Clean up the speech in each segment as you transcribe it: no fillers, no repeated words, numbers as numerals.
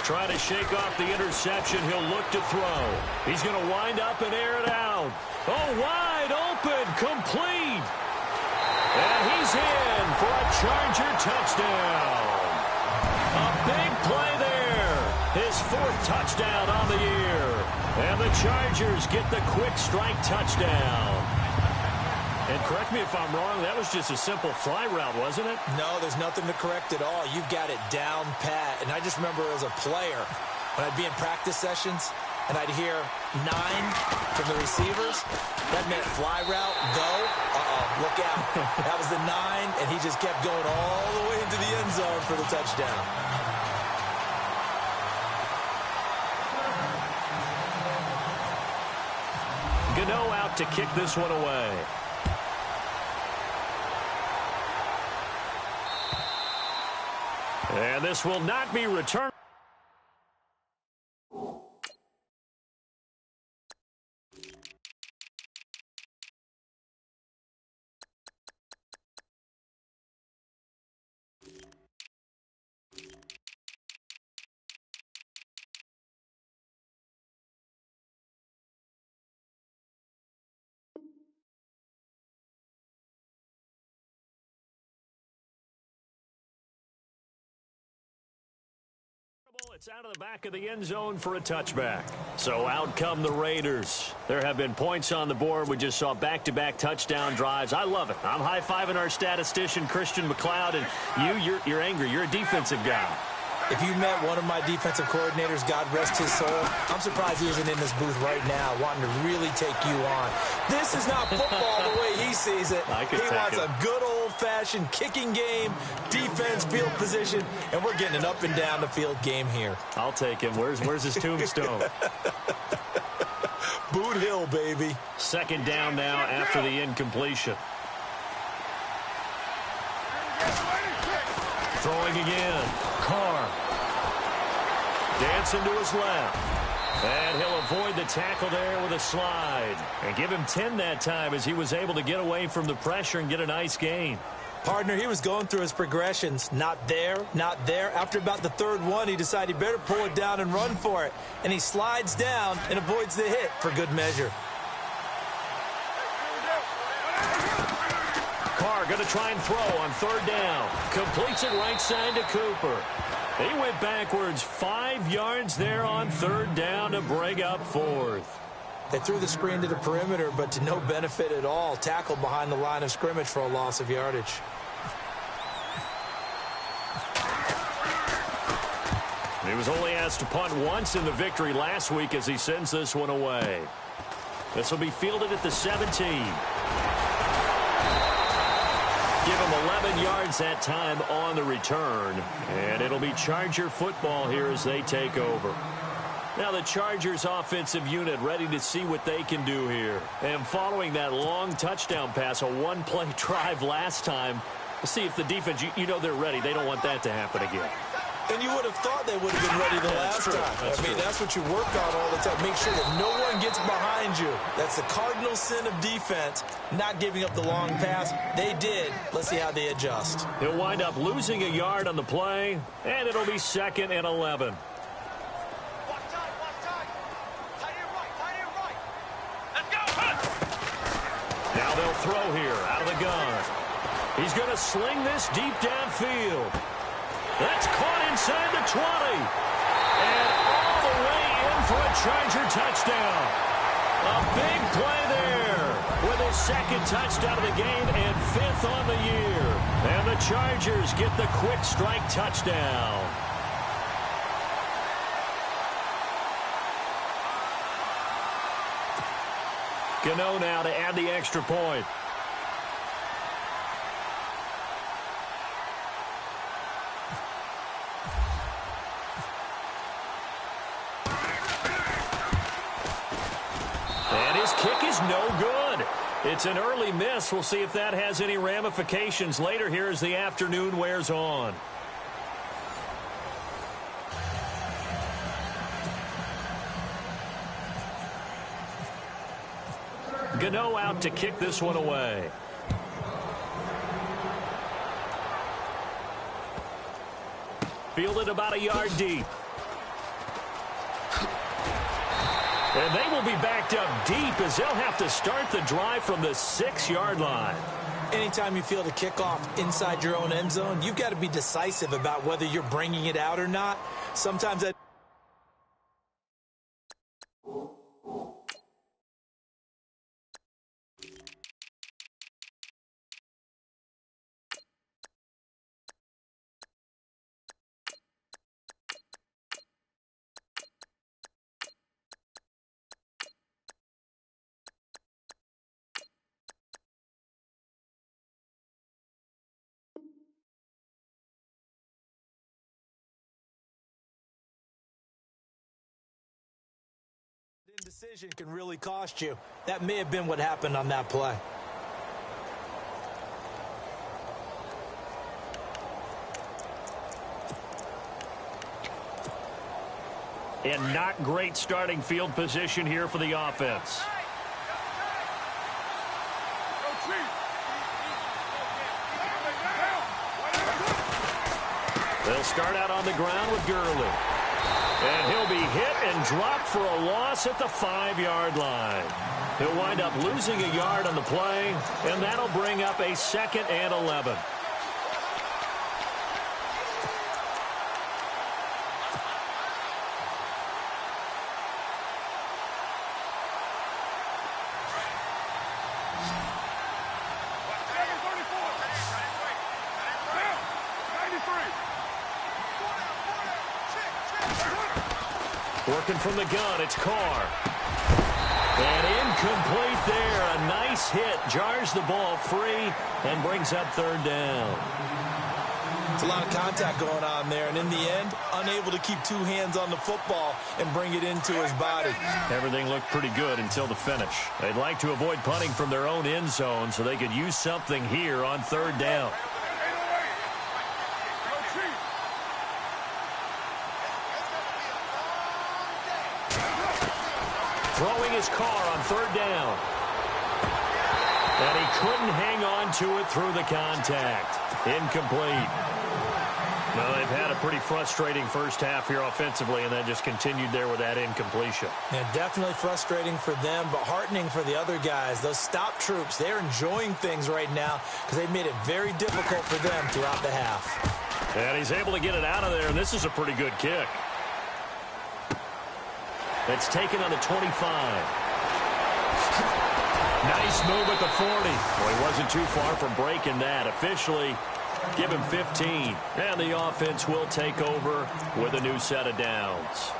Trying to shake off the interception. He'll look to throw. He's going to wind up and air it out. Oh, wide open, complete. And he's in for a Charger touchdown. A big play there. His 4th touchdown on the year. And the Chargers get the quick strike touchdown. And correct me if I'm wrong, that was just a simple fly route, wasn't it? No, there's nothing to correct at all. You've got it down pat. And I just remember as a player, when I'd be in practice sessions, and I'd hear 9 from the receivers, that meant fly route, go. Look out. That was the 9, and he just kept going all the way into the end zone for the touchdown. Gano out to kick this one away. And this will not be returned. It's out of the back of the end zone for a touchback. So out come the Raiders. There have been points on the board. We just saw back-to-back touchdown drives. I love it. I'm high-fiving our statistician, Christian McLeod, and you're angry. You're a defensive guy. If you met one of my defensive coordinators, God rest his soul, I'm surprised he isn't in this booth right now wanting to really take you on. This is not football the way he sees it. He wants a good old-fashioned kicking game, defense, field position, and we're getting an up-and-down-the-field game here. I'll take him. Where's his tombstone? Boot Hill, baby. 2nd down now after the incompletion. Throwing again. Carr. Dancing to his left. And he'll avoid the tackle there with a slide. And give him 10 that time as he was able to get away from the pressure and get a nice gain. Partner, he was going through his progressions. Not there, not there. After about the 3rd one, he decided he better pull it down and run for it. And he slides down and avoids the hit for good measure. Carr going to try and throw on 3rd down. Completes it right side to Cooper. He went backwards 5 yards there on 3rd down to bring up 4th. They threw the screen to the perimeter, but to no benefit at all. Tackled behind the line of scrimmage for a loss of yardage. He was only asked to punt once in the victory last week as he sends this one away. This will be fielded at the 17. Give him 11 yards that time on the return. And it'll be Charger football here as they take over. Now the Chargers offensive unit ready to see what they can do here. And following that long touchdown pass, a one-play drive last time, to see if the defense, you know they're ready. They don't want that to happen again. And you would have thought they would have been ready the last time. That's what you work on all the time. Make sure that no one gets behind you. That's the cardinal sin of defense, not giving up the long pass. They did. Let's see how they adjust. He'll wind up losing a yard on the play, and it'll be 2nd and 11. Now they'll throw here out of the gun. He's going to sling this deep downfield. That's caught inside the 20. And all the way in for a Charger touchdown. A big play there with his 2nd touchdown of the game and 5th on the year. And the Chargers get the quick strike touchdown. Gano now to add the extra point. And his kick is no good. It's an early miss. We'll see if that has any ramifications later here as the afternoon wears on. Gano out to kick this one away. Fielded about a yard deep. And they will be backed up deep as they'll have to start the drive from the 6-yard line. Anytime you feel the kickoff inside your own end zone, you've got to be decisive about whether you're bringing it out or not. Sometimes that... Indecision can really cost you. That may have been what happened on that play. And not great starting field position here for the offense. They'll start out on the ground with Gurley. And he'll be hit and dropped for a loss at the 5-yard line. He'll wind up losing a yard on the play, and that'll bring up a 2nd and 11. Working from the gun, it's Carr. And incomplete there. A nice hit. Jars the ball free and brings up 3rd down. It's a lot of contact going on there. And in the end, unable to keep 2 hands on the football and bring it into his body. Everything looked pretty good until the finish. They'd like to avoid punting from their own end zone so they could use something here on 3rd down. Throwing his Carr on 3rd down. And he couldn't hang on to it through the contact. Incomplete. Well, they've had a pretty frustrating first half here offensively, and that just continued there with that incompletion. Yeah, definitely frustrating for them, but heartening for the other guys. Those stop troops, they're enjoying things right now because they've made it very difficult for them throughout the half. And he's able to get it out of there, and this is a pretty good kick. It's taken on the 25. Nice move at the 40. Well, he wasn't too far from breaking that. Officially, give him 15. And the offense will take over with a new set of downs.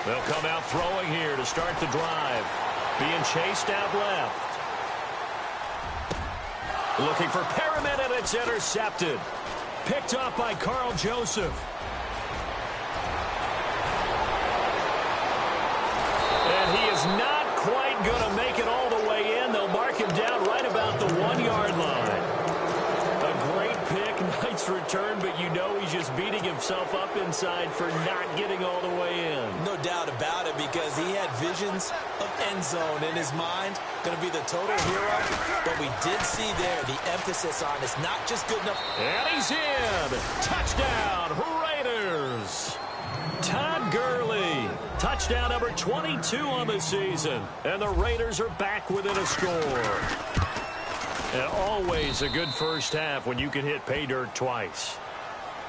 They'll come out throwing here to start the drive. Being chased out left. Looking for Perriman, and it's intercepted. Picked up by Carl Joseph. And he is not quite going to make it all the way in. They'll mark him down right about the 1-yard line. A great pick, nice return, but you know he's just beating himself up inside for not getting all the way in. No doubt about it, because he had visions of end zone in his mind. Going to be the total hero, but we did see there the emphasis on it's not just good enough. And he's in. Touchdown, Raiders. Todd Gurley. Touchdown number 22 on the season. And the Raiders are back within a score. And always a good first half when you can hit pay dirt twice.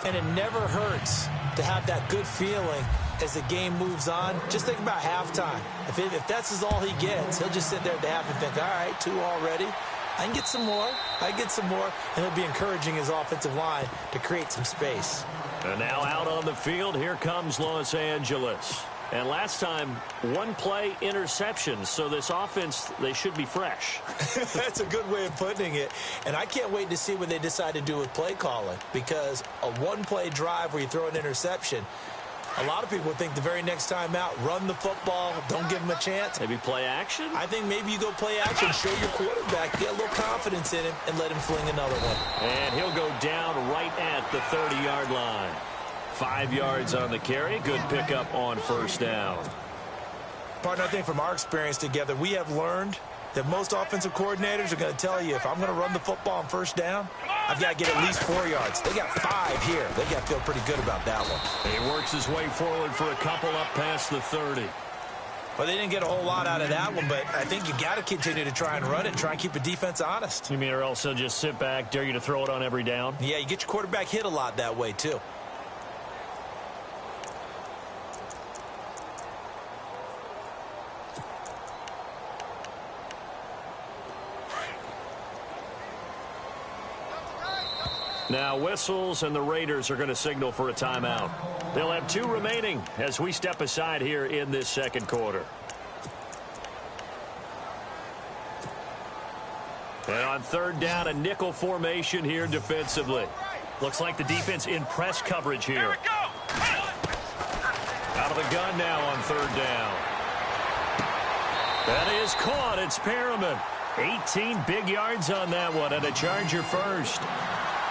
And it never hurts to have that good feeling as the game moves on. Just think about halftime. If that's all he gets, he'll just sit there at the half and think, all right, 2 already. I can get some more. I can get some more. And he'll be encouraging his offensive line to create some space. And now out on the field, here comes Los Angeles. And last time, 1 play interception. So this offense, they should be fresh. That's a good way of putting it. And I can't wait to see what they decide to do with play calling. Because a 1-play drive where you throw an interception, a lot of people think the very next time out, run the football, don't give him a chance. Maybe play action? I think maybe you go play action, show your quarterback, get a little confidence in him, and let him fling another one. And he'll go down right at the 30-yard line. 5 yards on the carry. Good pickup on first down. Partner, I think from our experience together, we have learned that most offensive coordinators are going to tell you, if I'm going to run the football on first down, I've got to get at least 4 yards. They got 5 here. They got to feel pretty good about that one. He works his way forward for a couple up past the 30. Well, they didn't get a whole lot out of that one, but I think you got to continue to try and run it and try and keep the defense honest. You mean or else he'll just sit back, dare you to throw it on every down? Yeah, you get your quarterback hit a lot that way, too. Now whistles, and the Raiders are going to signal for a timeout. They'll have 2 remaining as we step aside here in this second quarter. And on third down, a nickel formation here defensively. Looks like the defense in press coverage here. Out of the gun now on third down. That is caught. It's Perriman. 18 big yards on that one, and a Charger first.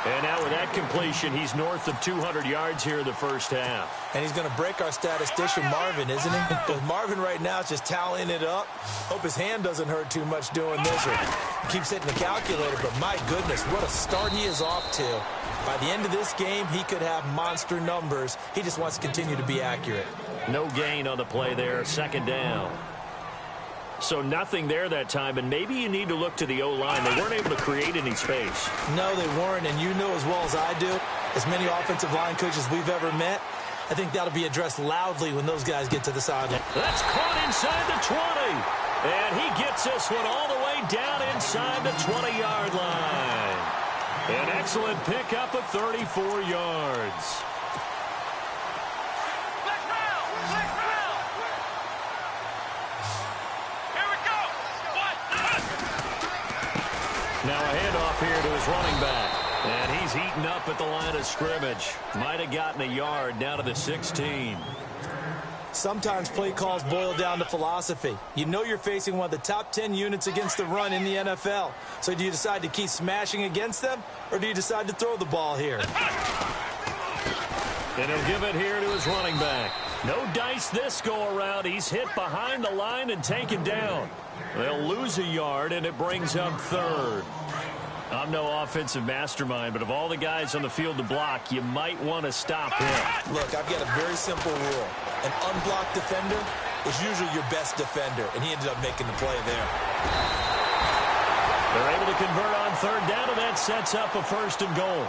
And now with that completion, he's north of 200 yards here in the first half. And he's going to break our statistician, Marvin, isn't he? Because Marvin right now is just tallying it up. Hope his hand doesn't hurt too much doing this, or keeps hitting the calculator. But my goodness, what a start he is off to. By the end of this game, he could have monster numbers. He just wants to continue to be accurate. No gain on the play there, second down. So nothing there that time, and maybe you need to look to the O-line. They weren't able to create any space. No, they weren't, and you know as well as I do, as many offensive line coaches we've ever met, I think that'll be addressed loudly when those guys get to the sideline. That's caught inside the 20, and he gets this one all the way down inside the 20-yard line. An excellent pickup of 34 yards. Now a handoff here to his running back. And he's eaten up at the line of scrimmage. Might have gotten a yard down to the 16. Sometimes play calls boil down to philosophy. You know you're facing one of the top 10 units against the run in the NFL. So do you decide to keep smashing against them, or do you decide to throw the ball here? And he'll give it here to his running back. No dice this go-around. He's hit behind the line and taken down. They'll lose a yard, and it brings up third. I'm no offensive mastermind, but of all the guys on the field to block, you might want to stop him. Look, I've got a very simple rule. An unblocked defender is usually your best defender, and he ended up making the play there. They're able to convert on third down, and that sets up a first and goal.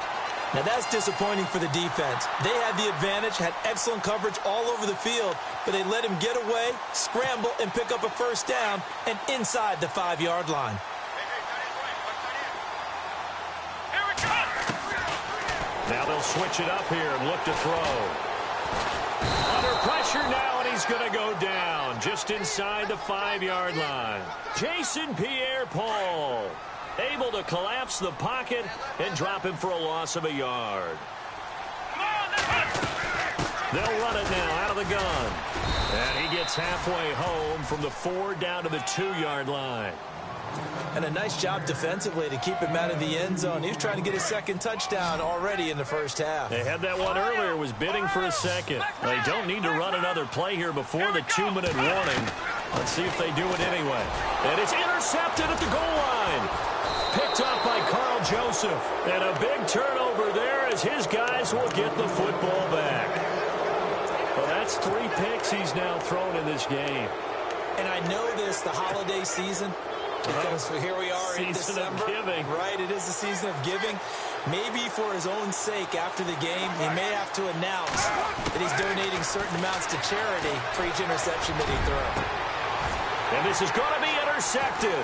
Now, that's disappointing for the defense. They had the advantage, had excellent coverage all over the field, but they let him get away, scramble, and pick up a first down, and inside the 5-yard line. Now they'll switch it up here and look to throw. Under pressure now, and he's going to go down just inside the 5-yard line. Jason Pierre-Paul able to collapse the pocket and drop him for a loss of a yard. They'll run it now out of the gun. And he gets halfway home from the 4 down to the 2-yard line. And a nice job defensively to keep him out of the end zone. He was trying to get his second touchdown already in the first half. They had that one earlier, was bidding for a second. They don't need to run another play here before the 2-minute warning. Let's see if they do it anyway. And it's intercepted at the goal line. Picked up by Carl Joseph. And a big turnover there as his guys will get the football back. Well, that's 3 picks he's now thrown in this game. And I know this, the holiday season, because here we are in December. Season of giving. Right, it is the season of giving. Maybe for his own sake after the game, he may have to announce that he's donating certain amounts to charity for each interception that he throws. And this is going to be intercepted.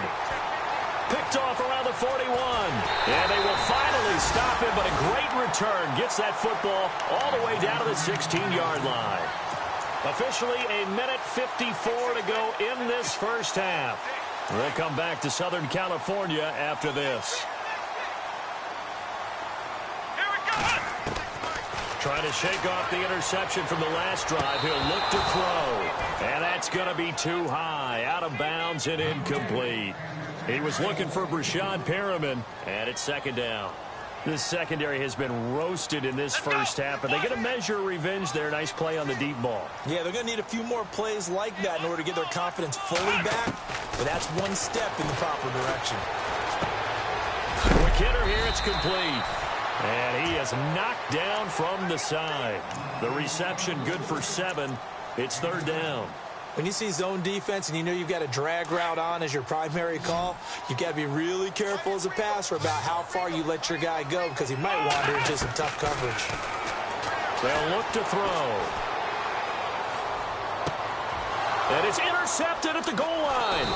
Picked off around the 41. And they will finally stop him, but a great return. Gets that football all the way down to the 16-yard line. Officially a minute 54 to go in this first half. We'll come back to Southern California after this. Trying to shake off the interception from the last drive. He'll look to throw. And that's going to be too high. Out of bounds and incomplete. He was looking for Breshad Perriman, and it's second down. This secondary has been roasted in this first half, but they get a measure of revenge there. Nice play on the deep ball. Yeah, they're going to need a few more plays like that in order to get their confidence fully back, but that's one step in the proper direction. Quick hitter here, it's complete. And he is knocked down from the side. The reception good for 7. It's third down. When you see zone defense and you know you've got a drag route on as your primary call, you've got to be really careful as a passer about how far you let your guy go because he might wander into some tough coverage. They'll look to throw. And it's intercepted at the goal line.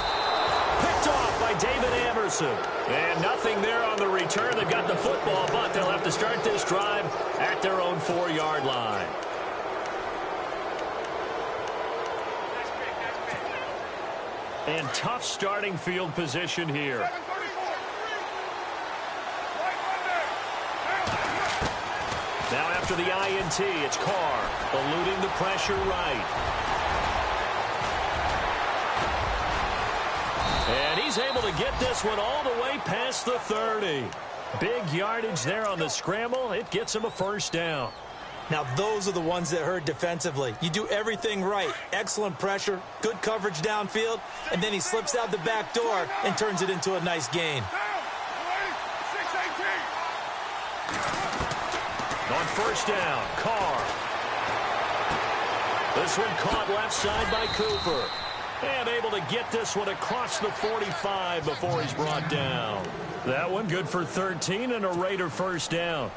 Picked off by David Amerson. And nothing there on the return. They've got the football, but they'll have to start this drive at their own 4-yard line. And tough starting field position here. Now after the INT, it's Carr eluding the pressure right. And he's able to get this one all the way past the 30. Big yardage there on the scramble. It gets him a first down. Now, those are the ones that hurt defensively. You do everything right. Excellent pressure, good coverage downfield, and then he slips out the back door and turns it into a nice gain. On first down, Carr. This one caught left side by Cooper. And able to get this one across the 45 before he's brought down. That one good for 13 and a Raider first down.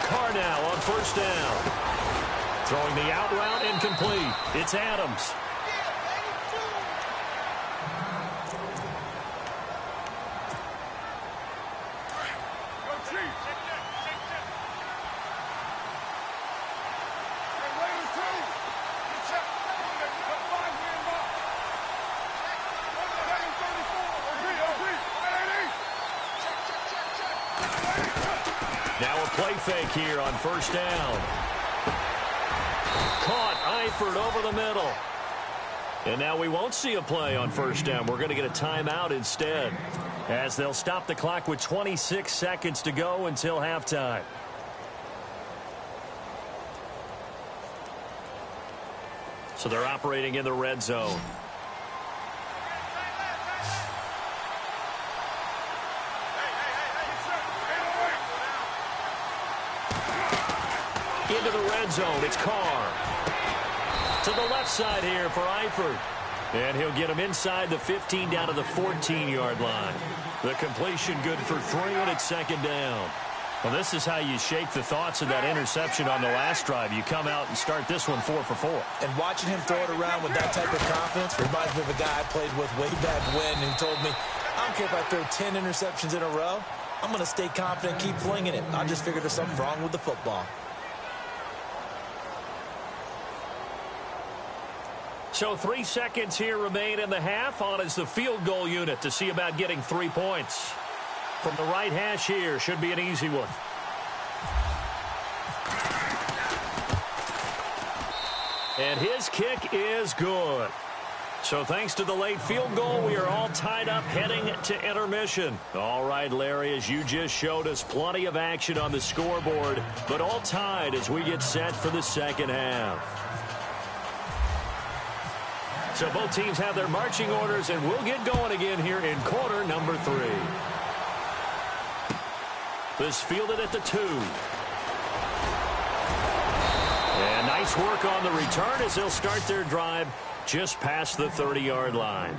Carr now on first down. Throwing the out route incomplete. It's Adams. Now a play fake here on first down. Caught Eifert over the middle. And now we won't see a play on first down. We're going to get a timeout instead, as they'll stop the clock with 26 seconds to go until halftime. So they're operating in the red zone. Into the red zone, it's Carr. To the left side here for Eifert. And he'll get him inside the 15 down to the 14-yard line. The completion good for 3, and it's second down. Well, this is how you shake the thoughts of that interception on the last drive. You come out and start this one 4 for 4. And watching him throw it around with that type of confidence reminds me of a guy I played with way back when who told me, I don't care if I throw 10 interceptions in a row. I'm going to stay confident, keep flinging it. I just figured there's something wrong with the football. So 3 seconds here remain in the half. On is the field goal unit to see about getting 3 points. From the right hash here, should be an easy one. And his kick is good. So thanks to the late field goal, we are all tied up heading to intermission. All right, Larry, as you just showed us, plenty of action on the scoreboard, but all tied as we get set for the second half. So both teams have their marching orders, and we'll get going again here in quarter number 3. This fielded at the 2. And nice work on the return as they'll start their drive just past the 30-yard line.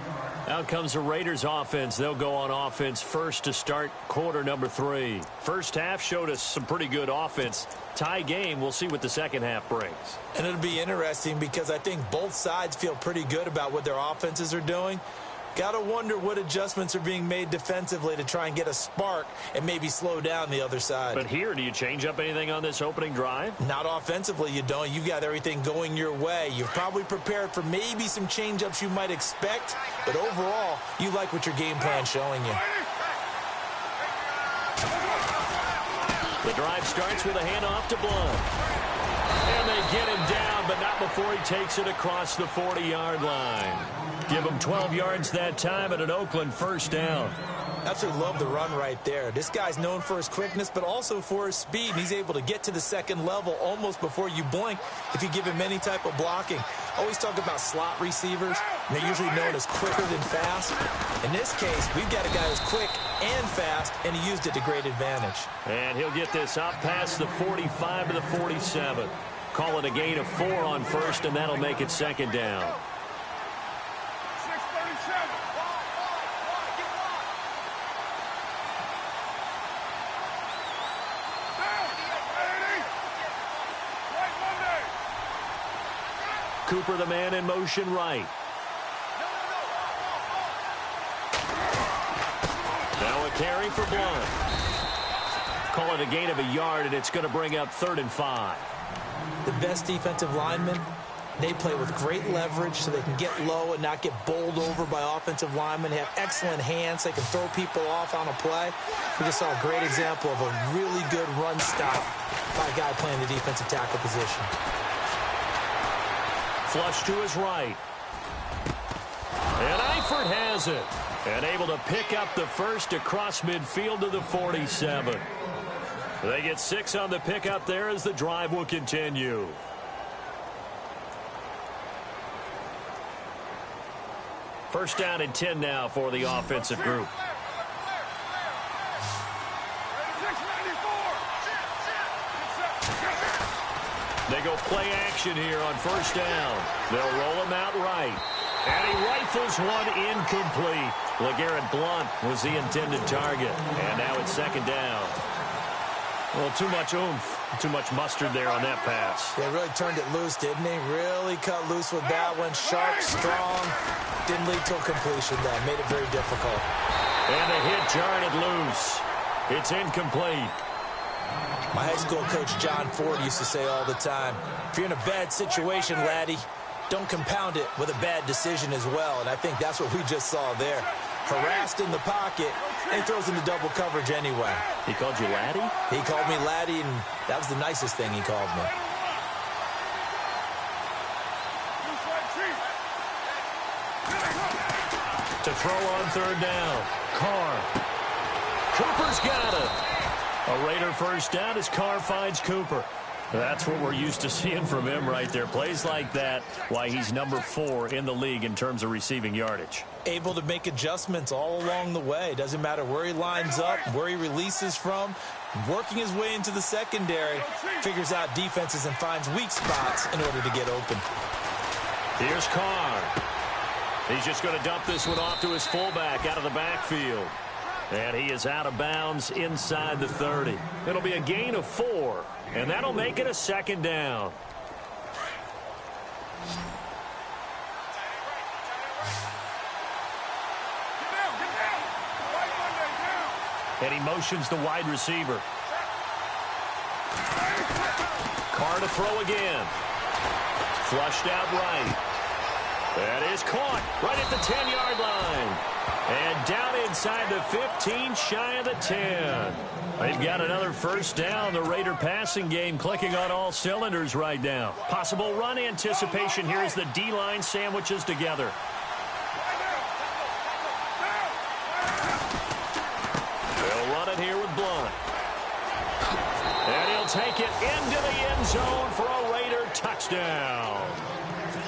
Out comes the Raiders offense. They'll go on offense first to start quarter number 3. First half showed us some pretty good offense. Tie game. We'll see what the second half brings. And it'll be interesting because I think both sides feel pretty good about what their offenses are doing. Got to wonder what adjustments are being made defensively to try and get a spark and maybe slow down the other side. But here, do you change up anything on this opening drive? Not offensively, you don't. You've got everything going your way. You've probably prepared for maybe some change-ups you might expect, but overall, you like what your game plan's showing you. The drive starts with a handoff to Blount. And they get him down, but not before he takes it across the 40-yard line. Give him 12 yards that time and an Oakland first down. Absolutely love the run right there. This guy's known for his quickness, but also for his speed. And he's able to get to the second level almost before you blink if you give him any type of blocking. Always talk about slot receivers. And they're usually known as quicker than fast. In this case, we've got a guy who's quick and fast, and he used it to great advantage. And he'll get this up past the 45 to the 47. Call it a gain of 4 on first, and that'll make it second down. Cooper, the man in motion right. Now a carry for Blunt. Call it a gain of a yard, and it's going to bring up 3rd and 5. The best defensive linemen, they play with great leverage so they can get low and not get bowled over by offensive linemen. They have excellent hands. They can throw people off on a play. We just saw a great example of a really good run stop by a guy playing the defensive tackle position. Flush to his right. And Eifert has it. And able to pick up the first across midfield to the 47. They get 6 on the pickup there as the drive will continue. First down and 10 now for the offensive group. They go play action here on first down. They'll roll him out right. And he rifles one incomplete. LeGarrette Blunt was the intended target. And now it's second down. Well, too much oomph, too much mustard there on that pass. Yeah, really turned it loose, didn't he? Really cut loose with that one. Sharp, strong. Didn't lead to a completion, though. Made it very difficult. And the hit jarred it loose. It's incomplete. My high school coach, John Ford, used to say all the time, if you're in a bad situation, laddie, don't compound it with a bad decision as well. And I think that's what we just saw there. Harassed in the pocket, and he throws into double coverage anyway. He called you laddie? He called me laddie, and that was the nicest thing he called me. To throw on third down. Carr. Cooper's got it. A Raider first down as Carr finds Cooper. That's what we're used to seeing from him right there. Plays like that, why he's number 4 in the league in terms of receiving yardage. Able to make adjustments all along the way. Doesn't matter where he lines up, where he releases from. Working his way into the secondary. Figures out defenses and finds weak spots in order to get open. Here's Carr. He's just going to dump this one off to his fullback out of the backfield. And he is out of bounds inside the 30. It'll be a gain of 4, and that'll make it a second down. And he motions the wide receiver. Carr to throw again. Flushed out right. That is caught right at the 10-yard line. And down inside the 15, shy of the 10. They've got another first down. The Raider passing game clicking on all cylinders right now. Possible run anticipation here as the D-line sandwiches together. They'll run it here with Blunt. And he'll take it into the end zone for a Raider touchdown.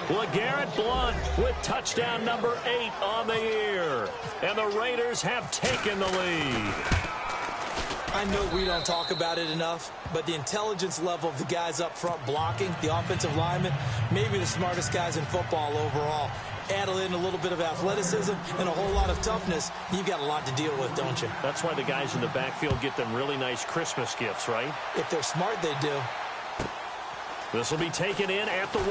LeGarrette Blunt with touchdown number 8 on the year. And the Raiders have taken the lead. I know we don't talk about it enough, but the intelligence level of the guys up front blocking, the offensive linemen, maybe the smartest guys in football overall. Add in a little bit of athleticism and a whole lot of toughness, you've got a lot to deal with, don't you? That's why the guys in the backfield get them really nice Christmas gifts, right? If they're smart, they do. This will be taken in at the 1.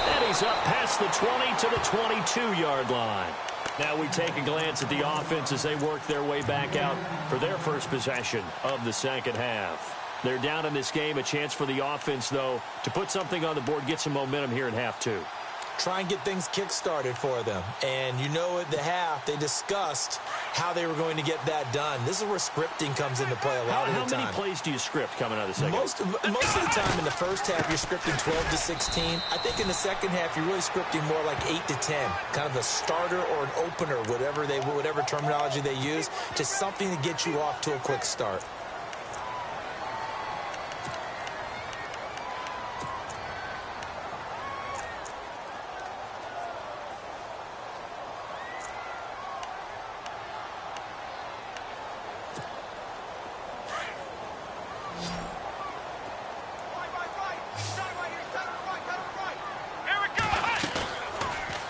And he's up past the 20 to the 22-yard line. Now we take a glance at the offense as they work their way back out for their first possession of the second half. They're down in this game. A chance for the offense, though, to put something on the board, get some momentum here in half 2. try and get things kick-started for them. And you know at the half, they discussed how they were going to get that done. This is where scripting comes into play a lot of the time. How many plays do you script coming out of the second? Most of the time in the first half, you're scripting 12 to 16. I think in the second half, you're really scripting more like 8 to 10, kind of a starter or an opener, whatever terminology they use, just something to get you off to a quick start.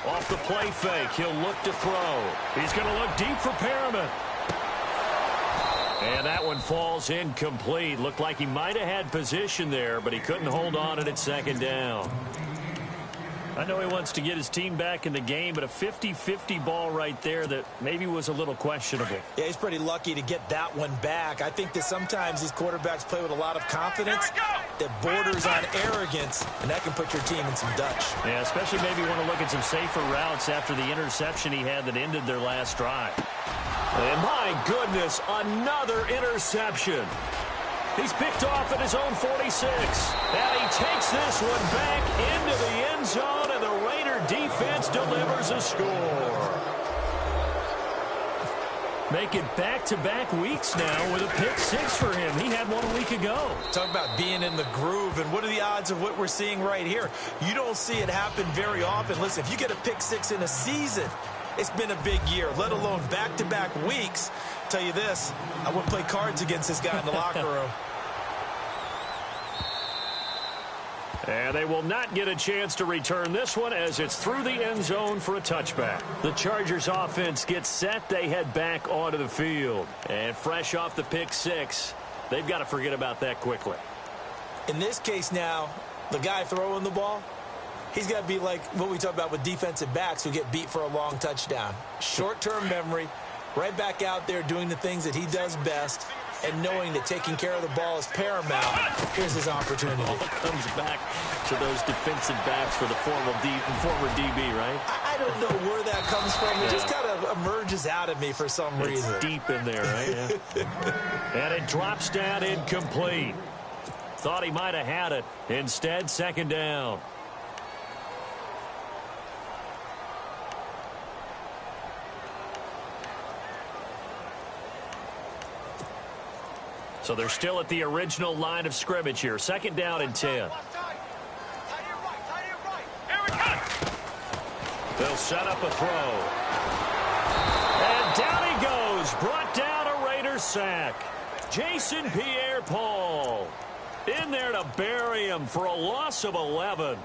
Off the play fake, he'll look to throw. He's going to look deep for Perriman. And that one falls incomplete. Looked like he might have had position there, but he couldn't hold on to it at second down. I know he wants to get his team back in the game, but a 50-50 ball right there that maybe was a little questionable. Yeah, he's pretty lucky to get that one back. I think that sometimes these quarterbacks play with a lot of confidence that borders on arrogance, and that can put your team in some Dutch. Yeah, especially maybe want to look at some safer routes after the interception he had that ended their last drive. And my goodness, another interception. He's picked off at his own 46. And he takes this one back into the end zone, and the Raider defense delivers a score. Make it back-to-back weeks now with a pick six for him. He had one a week ago. Talk about being in the groove, and what are the odds of what we're seeing right here? You don't see it happen very often. Listen, if you get a pick six in a season, it's been a big year, let alone back-to-back weeks. I'll tell you this, I wouldn't play cards against this guy in the locker room. And they will not get a chance to return this one as it's through the end zone for a touchback. The Chargers offense gets set. They head back onto the field. And fresh off the pick six, they've got to forget about that quickly. In this case now, the guy throwing the ball, he's got to be like what we talk about with defensive backs who get beat for a long touchdown. Short-term memory, right back out there doing the things that he does best, and knowing that taking care of the ball is paramount. Here's his opportunity. All comes back to those defensive backs for the former DB, right? I don't know where that comes from. It just kind of emerges out of me for some reason. It's deep in there, right? Yeah. And it drops down incomplete. Thought he might have had it. Instead, second down. So they're still at the original line of scrimmage here. Second down and 10. They'll set up a throw. And down he goes. Brought down a Raiders sack. Jason Pierre-Paul in there to bury him for a loss of 11.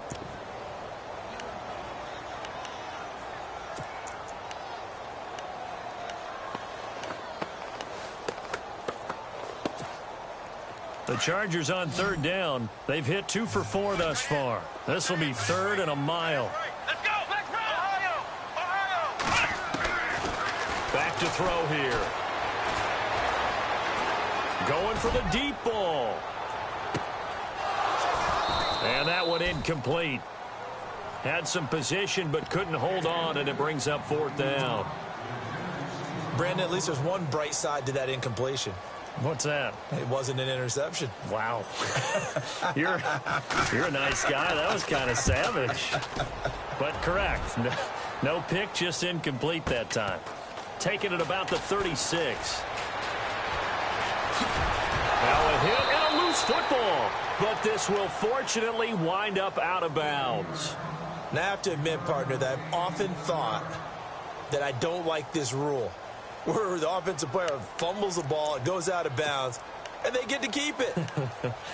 The Chargers on third down. They've hit 2 for 4 thus far. This will be third and a mile. Let's go. Ohio. Back to throw here. Going for the deep ball. And that one incomplete. Had some position but couldn't hold on, and it brings up fourth down. Brandon, at least there's one bright side to that incompletion. What's that? It wasn't an interception. Wow. You're a nice guy. That was kind of savage. But correct. No pick, just incomplete that time. Taking it about the 36. Now a hit and a loose football. But this will fortunately wind up out of bounds. Now I have to admit, partner, that I've often thought that I don't like this rule, where the offensive player fumbles the ball, it goes out of bounds, and they get to keep it.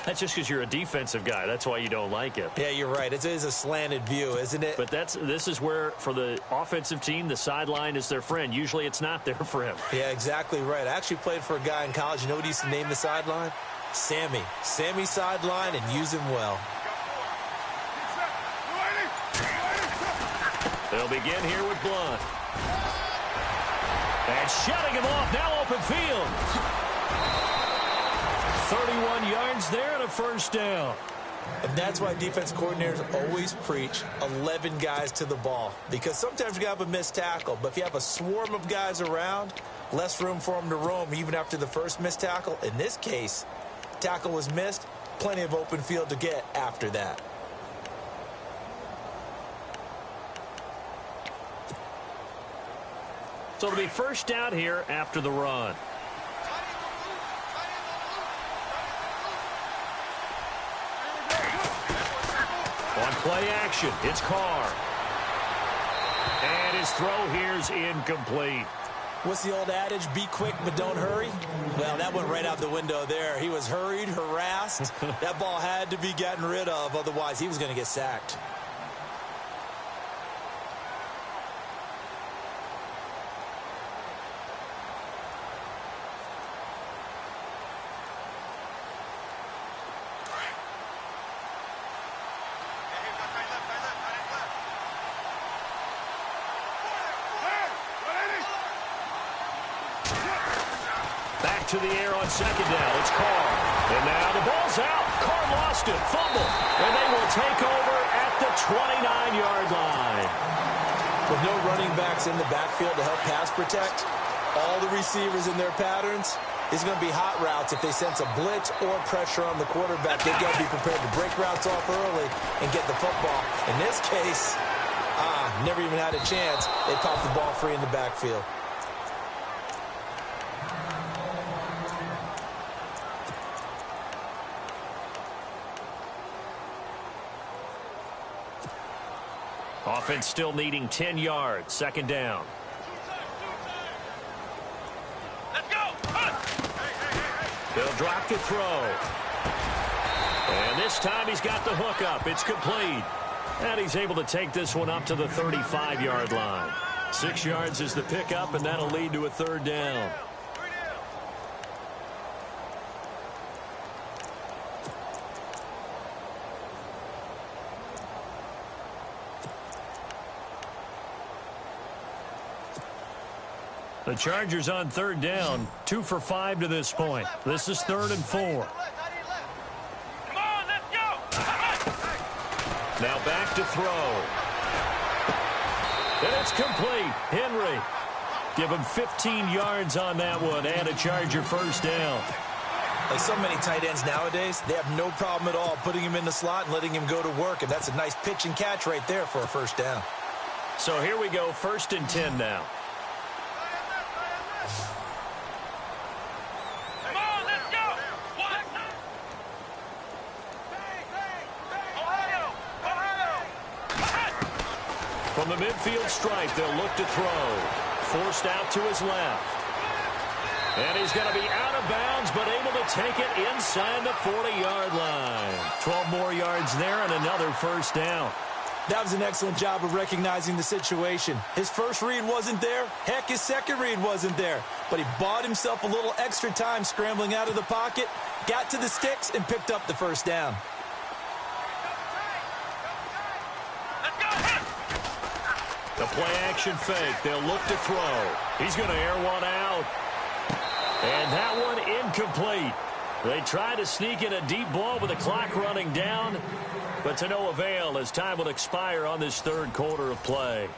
That's just because you're a defensive guy. That's why you don't like it. Yeah, you're right. It is a slanted view, isn't it? But this is where, for the offensive team, the sideline is their friend. Usually it's not there for him. Yeah, exactly right. I actually played for a guy in college. You know what he used to name the sideline? Sammy. Sammy sideline, and use him well. They'll begin here with Blunt. And shutting him off, now open field. 31 yards there and a first down. And that's why defense coordinators always preach 11 guys to the ball. Because sometimes you have a missed tackle, but if you have a swarm of guys around, less room for them to roam even after the first missed tackle. In this case, tackle was missed, plenty of open field to get after that. So it'll be first down here after the run. On play action, it's Carr. And his throw here's incomplete. What's the old adage? Be quick, but don't hurry? Well, that went right out the window there. He was hurried, harassed. That ball had to be gotten rid of, otherwise he was going to get sacked. To the air on second down. It's Carr. And now the ball's out. Carr lost it. Fumble. And they will take over at the 29-yard line. With no running backs in the backfield to help pass protect, all the receivers in their patterns, it's going to be hot routes. If they sense a blitz or pressure on the quarterback, they've got to be prepared to break routes off early and get the football. In this case, never even had a chance. They popped the ball free in the backfield. Offense still needing 10 yards. Second down. Let's go. They'll drop to throw. And this time he's got the hook up. It's complete. And he's able to take this one up to the 35-yard line. 6 yards is the pickup, and that'll lead to a third down. The Chargers on third down, 2 for 5 to this point. This is 3rd and 4. Come on, let's go. Now back to throw. And it's complete. Henry. Give him 15 yards on that one and a Charger first down. Like so many tight ends nowadays, they have no problem at all putting him in the slot and letting him go to work. And that's a nice pitch and catch right there for a first down. So here we go, 1st and 10 now. Come on, let's go. What? Ohio. From the midfield stripe, they'll look to throw. Forced out to his left. And he's going to be out of bounds, but able to take it inside the 40-yard line. 12 more yards there and another first down. That was an excellent job of recognizing the situation. His first read wasn't there. Heck, his second read wasn't there. But he bought himself a little extra time scrambling out of the pocket, got to the sticks, and picked up the first down. The play-action fake. They'll look to throw. He's going to air one out. And that one incomplete. They try to sneak in a deep ball with the clock running down, but to no avail as time will expire on this third quarter of play.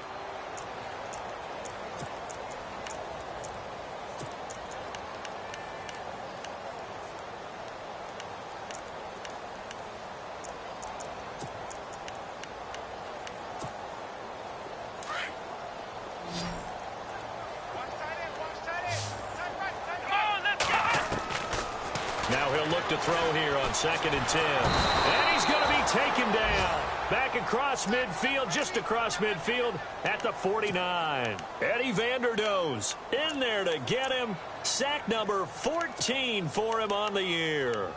To throw here on 2nd and 10. And he's going to be taken down. Back across midfield, just across midfield at the 49. Eddie Vanderdoes in there to get him. Sack number 14 for him on the year.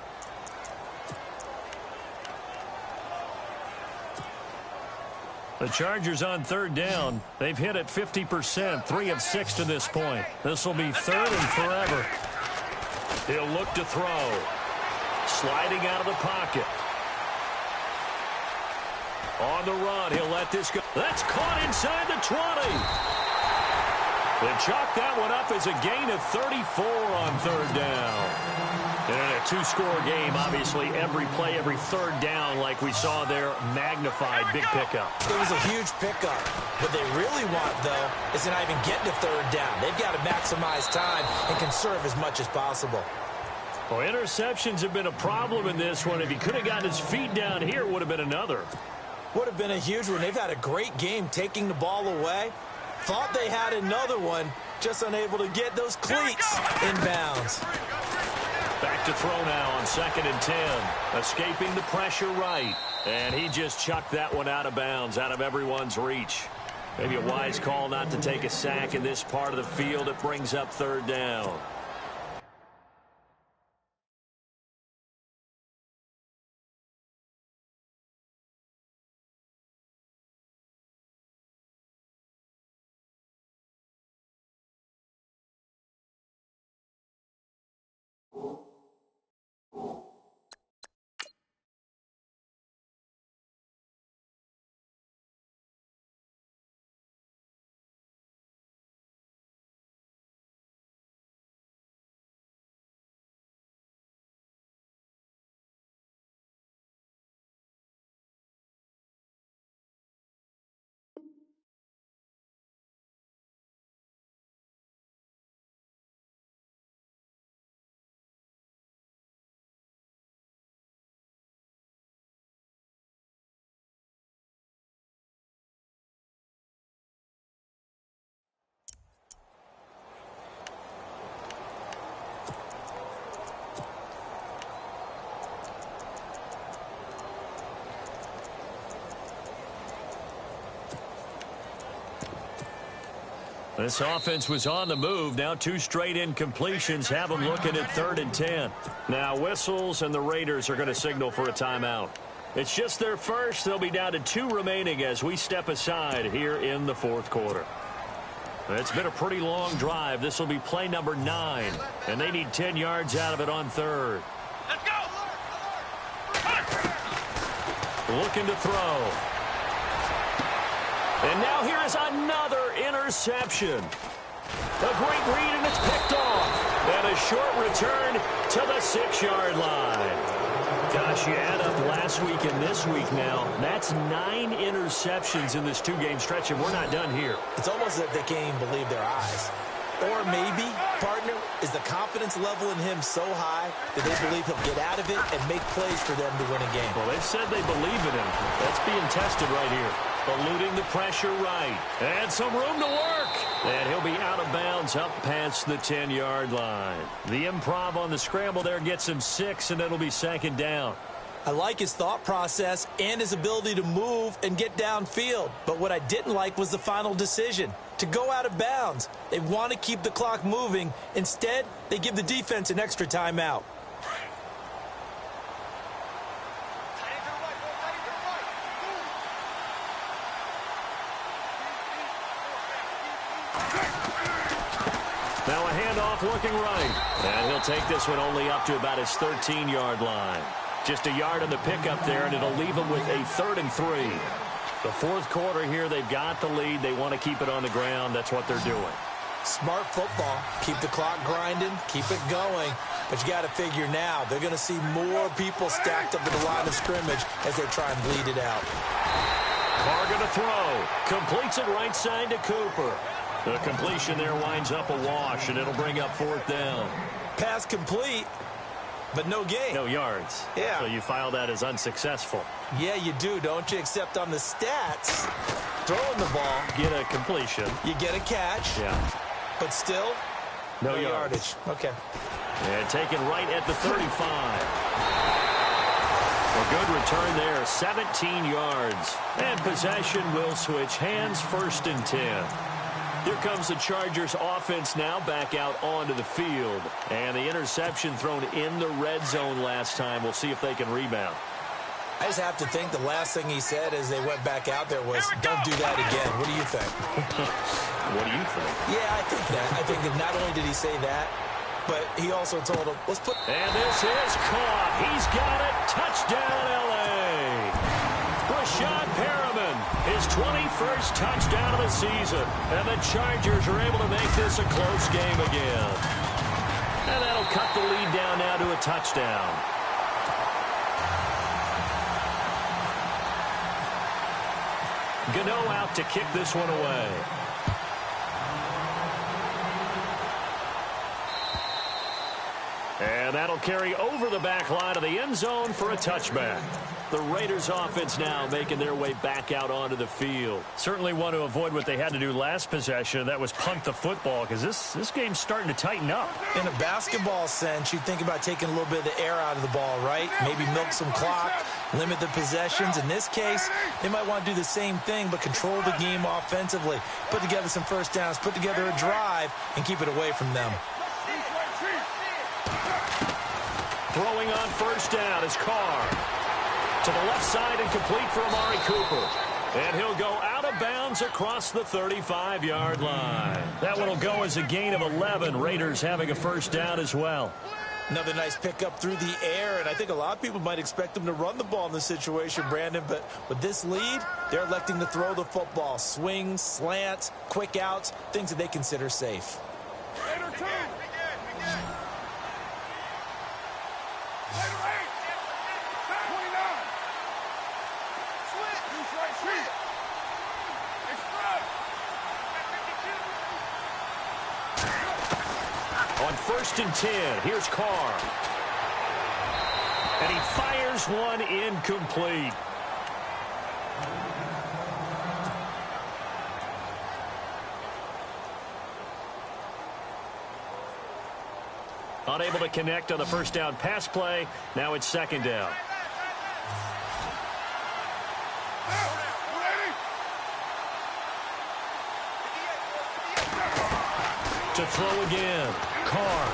The Chargers on third down. They've hit it 50%, 3 of 6 to this point. This will be 3rd and forever. He'll look to throw. Sliding out of the pocket. On the run, he'll let this go. That's caught inside the 20. They chalk that one up as a gain of 34 on third down. And in a two-score game, obviously, every play, every third down, like we saw there, magnified, big pickup. It was a huge pickup. What they really want, though, is to not even get to third down. They've got to maximize time and conserve as much as possible. Well, interceptions have been a problem in this one. If he could have gotten his feet down here, it would have been another. Would have been a huge one. They've had a great game taking the ball away. Thought they had another one, just unable to get those cleats in bounds. Back to throw now on 2nd and 10. Escaping the pressure right. And he just chucked that one out of bounds, out of everyone's reach. Maybe a wise call not to take a sack in this part of the field. It brings up third down. This offense was on the move. Now 2 straight incompletions have them looking at 3rd and 10. Now whistles, and the Raiders are going to signal for a timeout. It's just their first. They'll be down to 2 remaining as we step aside here in the 4th quarter. It's been a pretty long drive. This will be play number 9, and they need 10 yards out of it on 3rd. Let's go! Looking to throw. And now here is another interception. A great read, and it's picked off. And a short return to the 6-yard line. Gosh, you add up last week and this week now. That's 9 interceptions in this 2-game stretch, and we're not done here. It's almost as if they can't even believe their eyes. Or maybe, partner, is the confidence level in him so high that they believe he'll get out of it and make plays for them to win a game. Well, they've said they believe in him. That's being tested right here. Eluding the pressure right. And some room to work. And he'll be out of bounds up past the 10-yard line. The improv on the scramble there gets him 6, and it'll be 2nd down. I like his thought process and his ability to move and get downfield. But what I didn't like was the final decision, to go out of bounds. They want to keep the clock moving. Instead, they give the defense an extra timeout. Now a handoff looking right. And he'll take this one only up to about his 13-yard line. Just a yard on the pickup there, and it'll leave him with a 3rd and 3. The 4th quarter here, they've got the lead. They want to keep it on the ground. That's what they're doing. Smart football. Keep the clock grinding. Keep it going. But you got to figure now, they're going to see more people stacked up at the line of scrimmage as they try and bleed it out. Carr going to throw. Completes it right side to Cooper. The completion there winds up a wash, and it'll bring up 4th down. Pass complete, but no gain. No yards. Yeah. So you file that as unsuccessful. Yeah, you do, don't you? Except on the stats, throwing the ball, Get a completion. you get a catch, Yeah. but still, No yardage. Okay. And taken right at the 35. A good return there, 17 yards. And possession will switch hands, 1st and 10. Here comes the Chargers offense now back out onto the field. And the interception thrown in the red zone last time. We'll see if they can rebound. I just have to think the last thing he said as they went back out there was, don't do that again. What do you think? What do you think? Yeah, I think that. I think that not only did he say that, but he also told him, let's put... And this is caught. He's got it. Touchdown, L.A. Breshad Perriman, His 21st touchdown of the season. And the Chargers are able to make this a close game again. And that'll cut the lead down now to a touchdown. Gano out to kick this one away. And that'll carry over the back line of the end zone for a touchback. The Raiders offense now making their way back out onto the field. Certainly want to avoid what they had to do last possession. That was punt the football, because this game's starting to tighten up. In a basketball sense, you think about taking a little bit of the air out of the ball, right? Maybe milk some clock, limit the possessions. In this case, they might want to do the same thing, but control the game offensively. Put together some first downs, put together a drive, and keep it away from them. Throwing on first down is Carr. To the left side and complete for Amari Cooper. And he'll go out of bounds across the 35-yard line. That one will go as a gain of 11. Raiders having a first down as well. Another nice pickup through the air, and I think a lot of people might expect them to run the ball in this situation, Brandon, but with this lead, they're electing to throw the football. Swings, slants, quick outs, things that they consider safe. On 1st and 10, here's Carr. And he fires one incomplete. Unable to connect on the first down pass play. Now it's second down. To throw again. Carr.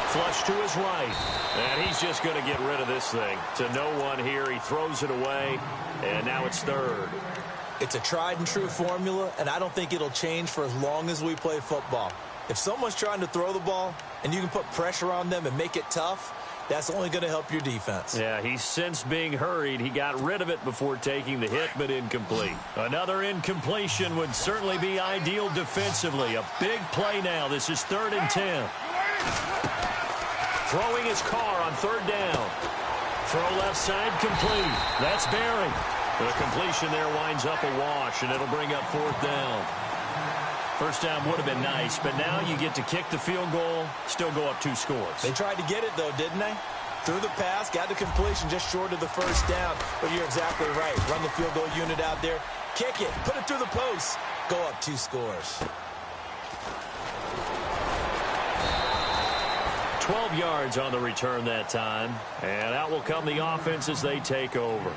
Flush to his right. And he's just going to get rid of this thing. To no one here. He throws it away. And now it's third. It's a tried and true formula, and I don't think it'll change for as long as we play football. If someone's trying to throw the ball and you can put pressure on them and make it tough, that's only going to help your defense. Yeah, he's since being hurried. He got rid of it before taking the hit, but incomplete. Another incompletion would certainly be ideal defensively. A big play now. This is 3rd and 10. Throwing his Carr on 3rd down. Throw left side complete. That's Barry. The completion there winds up a wash, and it'll bring up 4th down. First down would have been nice, but now you get to kick the field goal, still go up 2 scores. They tried to get it, though, didn't they? Threw the pass, got the completion just short of the first down. But you're exactly right. Run the field goal unit out there. Kick it. Put it through the post. Go up 2 scores. 12 yards on the return that time. And out will come the offense as they take over.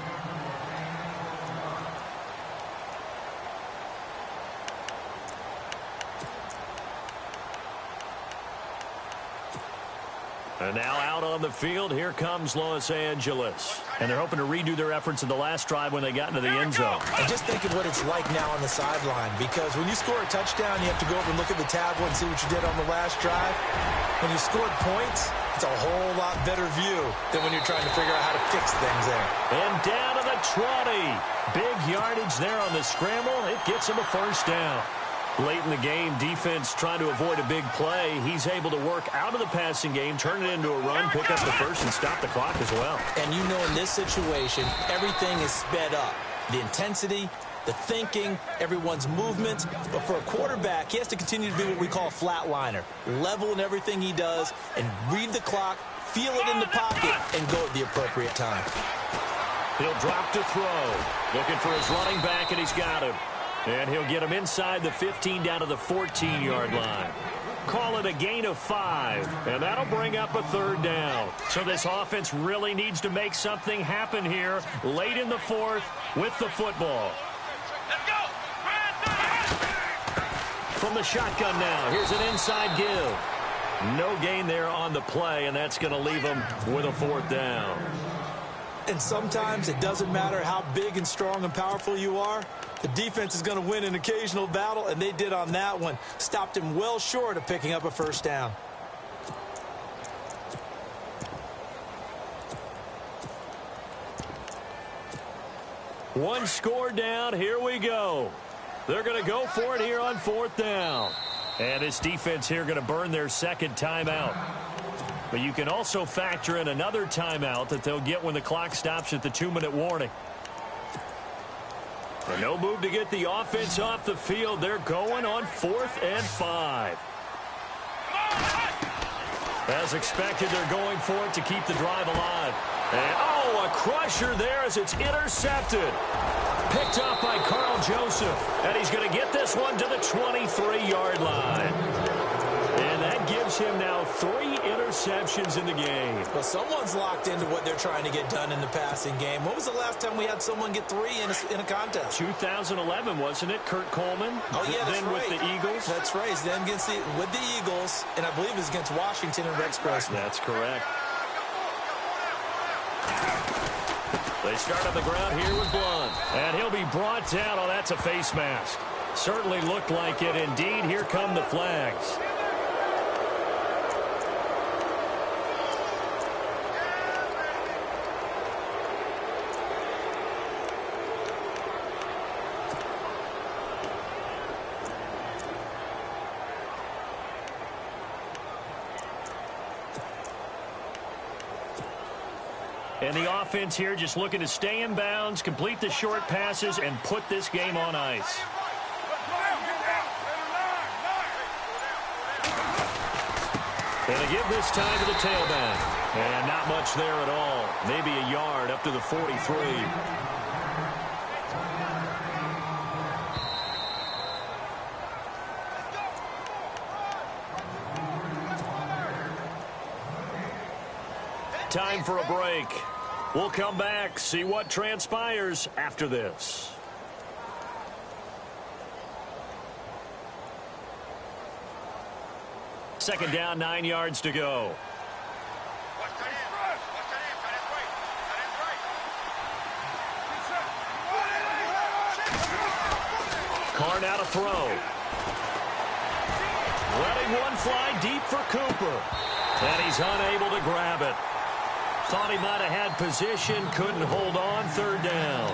And now out on the field, here comes Los Angeles. And they're hoping to redo their efforts in the last drive when they got into the end zone. And just think of what it's like now on the sideline, because when you score a touchdown, you have to go over and look at the tablet and see what you did on the last drive. When you scored points, it's a whole lot better view than when you're trying to figure out how to fix things there. And down to the 20. Big yardage there on the scramble. It gets him a first down. Late in the game, defense trying to avoid a big play. He's able to work out of the passing game, turn it into a run, pick up the first, and stop the clock as well. And you know in this situation, everything is sped up. The intensity, the thinking, everyone's movement. But for a quarterback, he has to continue to be what we call a flatliner. Level in everything he does and read the clock, feel it in the pocket, and go at the appropriate time. He'll drop to throw. Looking for his running back, and he's got him. And he'll get him inside the 15 down to the 14-yard line. Call it a gain of 5, and that'll bring up a 3rd down. So this offense really needs to make something happen here late in the 4th with the football. Let's go. From the shotgun now, here's an inside give. No gain there on the play, and that's going to leave him with a 4th down. And sometimes it doesn't matter how big and strong and powerful you are. The defense is going to win an occasional battle, and they did on that one. Stopped him well short of picking up a first down. One score down. Here we go. They're going to go for it here on 4th down. And this defense here going to burn their second timeout. But you can also factor in another timeout that they'll get when the clock stops at the 2-minute warning. And no move to get the offense off the field. They're going on 4th and 5. As expected, they're going for it to keep the drive alive. And, oh, a crusher there as it's intercepted. Picked up by Carl Joseph. And he's going to get this one to the 23-yard line. And that gives him now 3 interceptions in the game. Well, someone's locked into what they're trying to get done in the passing game. When was the last time we had someone get 3 in a contest? 2011, wasn't it? Kurt Coleman. Oh, yeah, that's then right. with the Eagles. That's right. Then with the Eagles, and I believe it was against Washington and Rex Grossman. That's correct. They start on the ground here with Blunt. And he'll be brought down. Oh, that's a face mask. Certainly looked like it. Indeed, here come the flags. And the offense here just looking to stay in bounds, complete the short passes, and put this game on ice. And they give this time to the tailback. And not much there at all. Maybe a yard up to the 43. Time for a break. We'll come back, see what transpires after this. Second down, 9 yards to go. Carr now to throw. Letting one fly deep for Cooper. And he's unable to grab it. Thought he might have had position, couldn't hold on, 3rd down.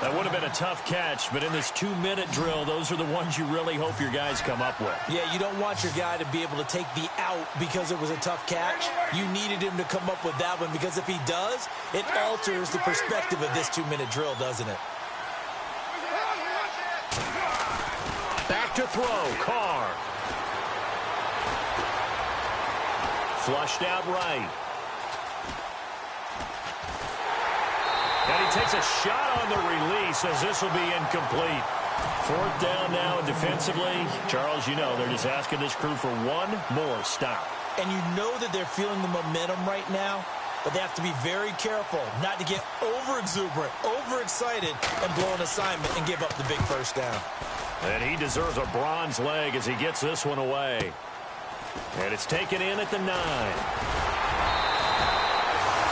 That would have been a tough catch, but in this 2-minute drill, those are the ones you really hope your guys come up with. Yeah, you don't want your guy to be able to take the out because it was a tough catch. You needed him to come up with that one because if he does, it alters the perspective of this 2-minute drill, doesn't it? Back to throw, Carr. Flushed out right. And he takes a shot on the release as this will be incomplete. 4th down now defensively. Charles, you know, they're just asking this crew for one more stop. And you know that they're feeling the momentum right now, but they have to be very careful not to get over-exuberant, overexcited, and blow an assignment and give up the big 1st down. And he deserves a bronze leg as he gets this one away. And it's taken in at the 9.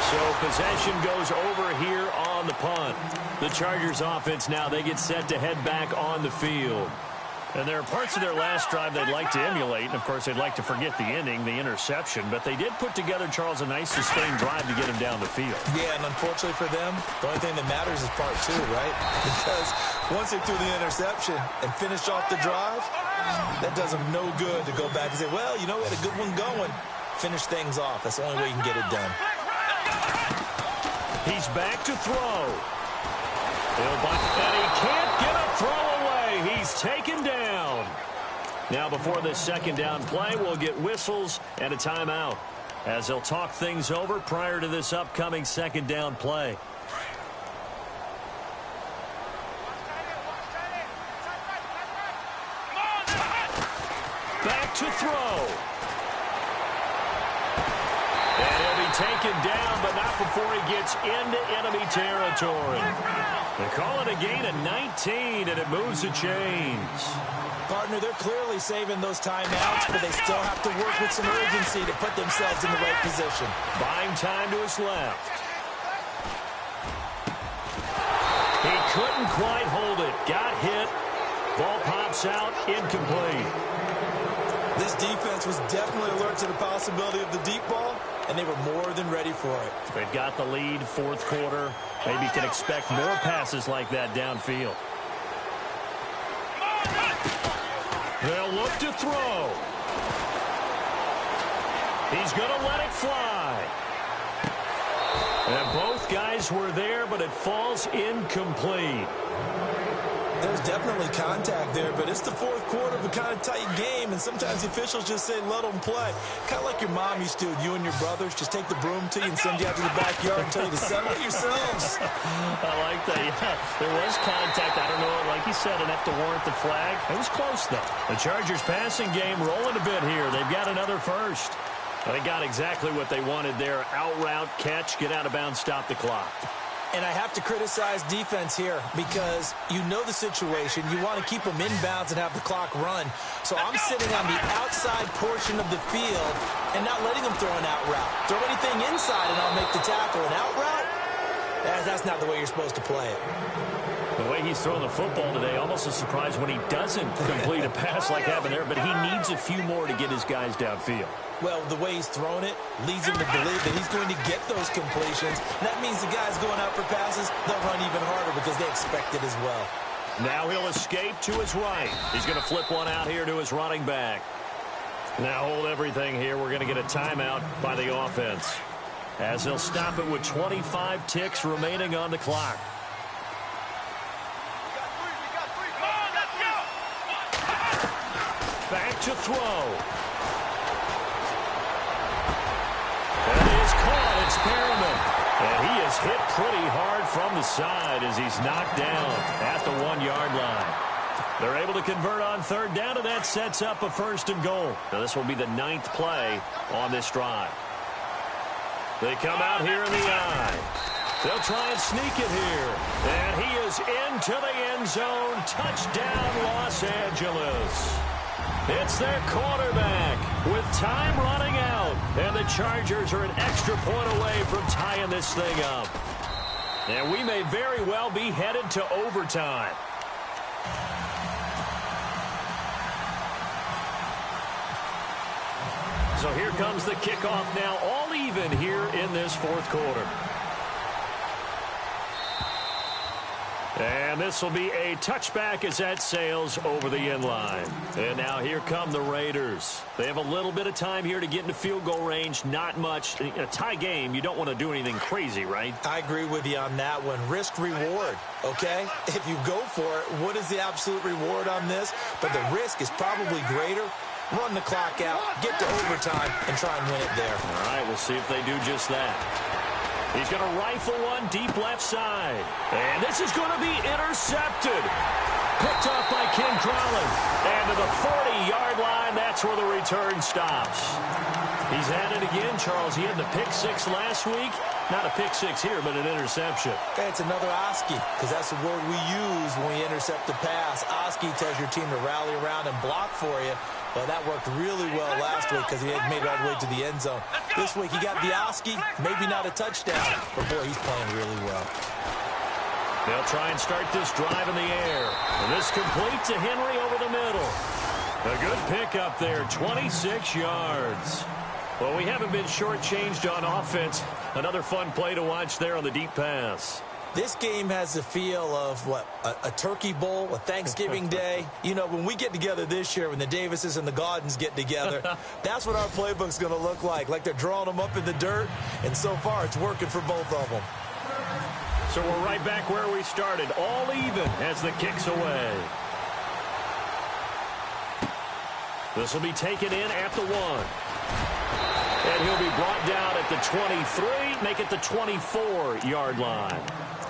So possession goes over here on the punt. The Chargers offense now, they get set to head back on the field. And there are parts of their last drive they'd like to emulate. And, of course, they'd like to forget the ending, the interception. But they did put together, Charles, a nice sustained drive to get him down the field. Yeah, and unfortunately for them, the only thing that matters is part 2, right? Because once they threw the interception and finished off the drive, that does them no good to go back and say, well, you know, we had a good one going. Finish things off. That's the only way you can get it done. He's back to throw. And he can't get a throw away. He's taken down. Now before this 2nd down play, we'll get whistles and a timeout as they'll talk things over prior to this upcoming 2nd down play. Back to throw. And he'll be taken down, but not before he gets into enemy territory. They call it a gain of 19, and it moves the chains. Partner, they're clearly saving those timeouts, but they still have to work with some urgency to put themselves in the right position. Buying time to his left. He couldn't quite hold it. Got hit. Ball pops out. Incomplete. This defense was definitely alert to the possibility of the deep ball, and they were more than ready for it. They've got the lead, 4th quarter. Maybe can expect more passes like that downfield. They'll look to throw. He's going to let it fly. And both guys were there, but it falls incomplete. There's definitely contact there, but it's the fourth quarter of a kind of tight game, and sometimes the officials just say, let them play. Kind of like your mom used to, you and your brothers, just take the broom to you and send you out to the backyard and tell you to settle it yourselves. I like that. Yeah, there was contact. I don't know, like you said, enough to warrant the flag. It was close, though. The Chargers passing game rolling a bit here. They've got another first. They got exactly what they wanted there. Out route, catch, get out of bounds, stop the clock. And I have to criticize defense here because you know the situation. You want to keep them inbounds and have the clock run. So I'm sitting on the outside portion of the field and not letting them throw an out route. Throw anything inside and I'll make the tackle. An out route? That's not the way you're supposed to play it. The way he's throwing the football today, almost a surprise when he doesn't complete a pass like that there, but he needs a few more to get his guys downfield. Well, the way he's thrown it leads him to believe that he's going to get those completions. And that means the guys going out for passes, they'll run even harder because they expect it as well. Now he'll escape to his right. He's going to flip one out here to his running back. Now hold everything here. We're going to get a timeout by the offense, as they'll stop it with 25 ticks remaining on the clock. Back to throw. That is caught. It's Perriman. And he is hit pretty hard from the side as he's knocked down at the 1-yard line. They're able to convert on third down, and that sets up a 1st and goal. Now this will be the 9th play on this drive. They come out here in the eye. They'll try and sneak it here. And he is into the end zone. Touchdown, Los Angeles. It's their quarterback with time running out. And the Chargers are an extra point away from tying this thing up. And we may very well be headed to overtime. So here comes the kickoff now, all even here in this 4th quarter. And this will be a touchback as that sails over the end line. And now here come the Raiders. They have a little bit of time here to get into field goal range. Not much. In a tie game, you don't want to do anything crazy, right? I agree with you on that one. Risk reward, okay? If you go for it, what is the absolute reward on this? But the risk is probably greater. Run the clock out, get to overtime, and try and win it there. All right, we'll see if they do just that. He's going to rifle one deep left side. And this is going to be intercepted. Picked up by Ken Crowley. And to the 40-yard line, that's where the return stops. He's at it again, Charles. He had the pick 6 last week. Not a pick 6 here, but an interception. It's another Oski, because that's the word we use when we intercept a pass. Oski tells your team to rally around and block for you. Well, that worked really well last week because he had made it all the way to the end zone. This week he got the Oski, maybe not a touchdown, but boy, he's playing really well. They'll try and start this drive in the air. And this complete to Henry over the middle. A good pickup there, 26 yards. Well, we haven't been shortchanged on offense. Another fun play to watch there on the deep pass. This game has the feel of, what, a turkey bowl, a Thanksgiving day. You know, when we get together this year, when the Davises and the Gaudens get together, that's what our playbook's going to look like they're drawing them up in the dirt, and so far it's working for both of them. So we're right back where we started, all even as the kick's away. This will be taken in at the 1. And he'll be brought down at the 23, make it the 24-yard line.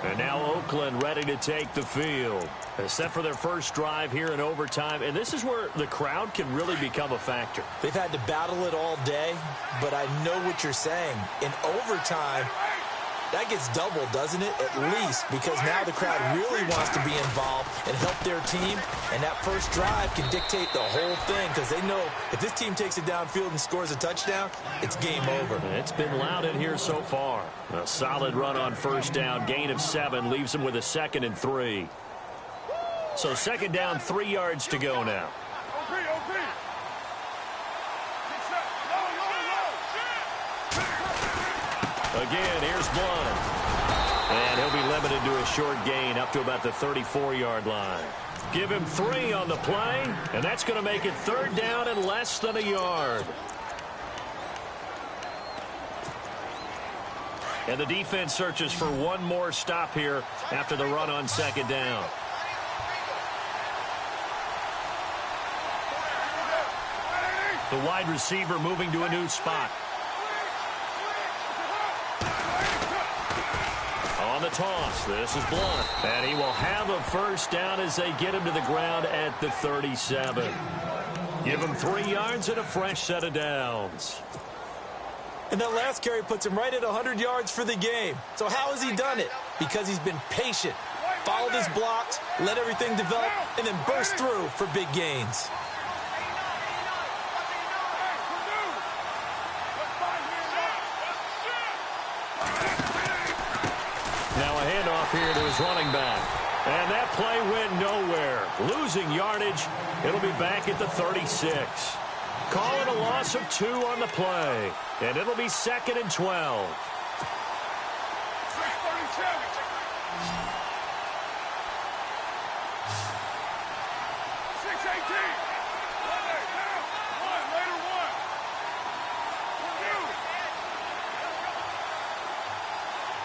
And now Oakland ready to take the field. Set for their first drive here in overtime. And this is where the crowd can really become a factor. They've had to battle it all day, but I know what you're saying. In overtime, that gets doubled, doesn't it? At least, because now the crowd really wants to be involved and help their team. And that first drive can dictate the whole thing because they know if this team takes it downfield and scores a touchdown, it's game over. It's been loud in here so far. A solid run on first down. Gain of 7 leaves them with a 2nd and 3. So 2nd down, 3 yards to go now. Again, here's Blunt. And he'll be limited to a short gain up to about the 34-yard line. Give him 3 on the play, and that's going to make it 3rd down and less than a yard. And the defense searches for one more stop here after the run on 2nd down. The wide receiver moving to a new spot. On the toss, this is Blunt. And he will have a 1st down as they get him to the ground at the 37. Give him 3 yards and a fresh set of downs. And that last carry puts him right at 100 yards for the game. So how has he done it? Because he's been patient, followed his blocks, let everything develop, and then burst through for big gains. Now a handoff here to his running back. And that play went nowhere. Losing yardage. It'll be back at the 36. Call it a loss of 2 on the play. And it'll be 2nd and 12.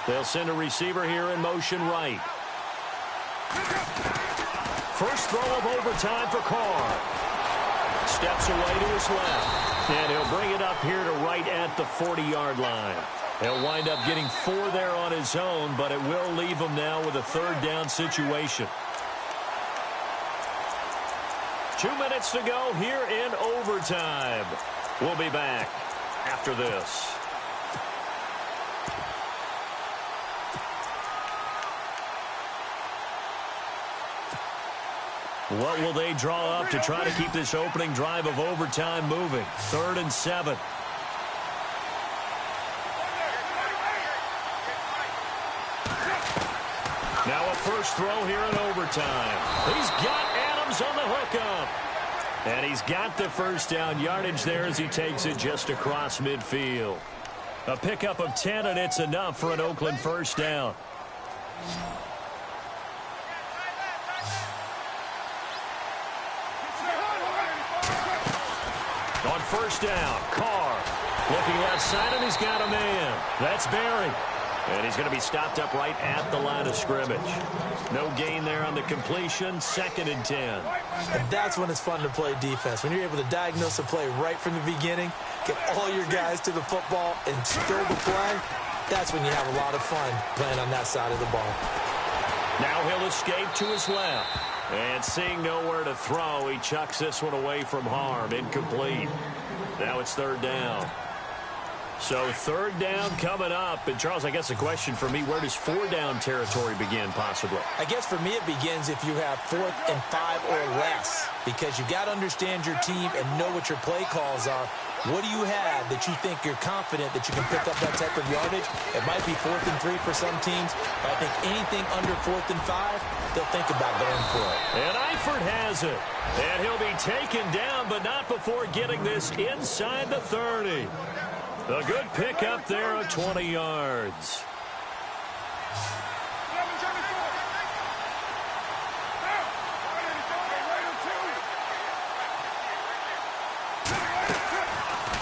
They'll send a receiver here in motion right. First throw of overtime for Carr. Steps away to his left. And he'll bring it up here to right at the 40-yard line. He'll wind up getting 4 there on his own, but it will leave him now with a 3rd down situation. 2 minutes to go here in overtime. We'll be back after this. What will they draw up to try to keep this opening drive of overtime moving? 3rd and 7. Now a first throw here in overtime. He's got Adams on the hookup. And he's got the 1st down yardage there as he takes it just across midfield. A pickup of 10, and it's enough for an Oakland 1st down. On 1st down, Carr looking left side, and he's got a man. That's Barry. And he's going to be stopped up right at the line of scrimmage. No gain there on the completion, 2nd and 10. And that's when it's fun to play defense. When you're able to diagnose a play right from the beginning, get all your guys to the football, and build the play, that's when you have a lot of fun playing on that side of the ball. Now he'll escape to his left. And seeing nowhere to throw, he chucks this one away from harm. Incomplete. Now it's 3rd down. So 3rd down coming up. And, Charles, I guess the question for me, where does 4-down territory begin possibly? I guess for me it begins if you have 4th and 5 or less. Because you got to understand your team and know what your play calls are. What do you have that you think you're confident that you can pick up that type of yardage? It might be 4th and 3 for some teams, but I think anything under 4th and 5, they'll think about going for it. And Eifert has it. And he'll be taken down, but not before getting this inside the 30. A good pickup there of 20 yards.